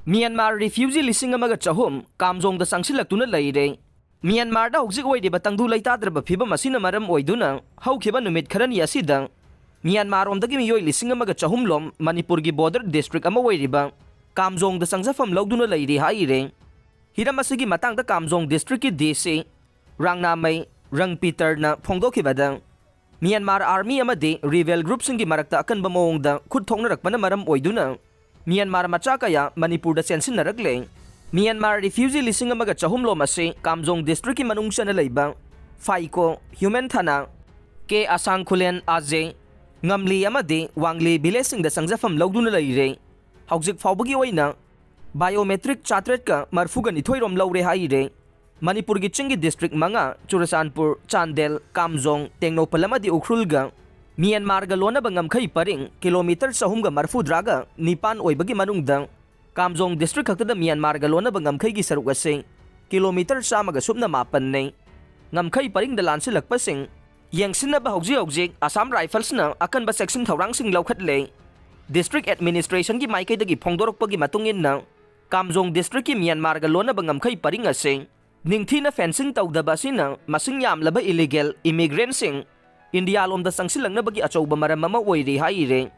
Myanmar refugee lising amaga chahum Kamjong da Changsillaktuna Leiri. Myanmar da hojik oidi batangdu leitadrba phibam asina maram oiduna haukiba numit kharani asida Myanmar omdagi miyoi lising amaga chahum lom Manipur gi border district ama oiriba Kamjong da sangjafam lawduna leiri haire. Hiram asigi matangda Kamjong district ki DC Rangnamai Rang Peter na phongdokibada Myanmar army amadi rebel group singi marakta akanba mawongda khut thongnarakpana maram oiduna Myanmar macha kaya Manipur da sensinnarakle. Myanmar refugee lising amaga chahum lom ase Kamjong district ki manungsana leiba Faiko Human Thana Ke Asang Khulen Aje Ngamli amadi Wangli village da sangjafam lawduna leire. Haujik faubagi oina biometric chatret ka marfuga nithoirom lawre haire. Manipur gi chingi district manga Churasanpur Chandel Kamjong Tengnopal amadi Ukhrulga Myanmar ga lona bangam khai paring kilometer sahum ga marfu draga nipan oibagi manungda Kamjong district hakta Myanmar ga lona bangam khai gi saruk ase kilometer sama ga subna mapan nei ngam khai paring da lansilakpa sing yengsinna ba hauji Assam Rifles na akan ba section thorang sing lawkhat le district administration gi maikai dagi phongdorok gi matungin na Kamjong district ki Myanmar ga lona bangam khai paring ase ningthina fencing tawdaba sina masing yamlaba illegal immigrant sing India lomda sangsilangna bagi achouba maram ama oiri haire.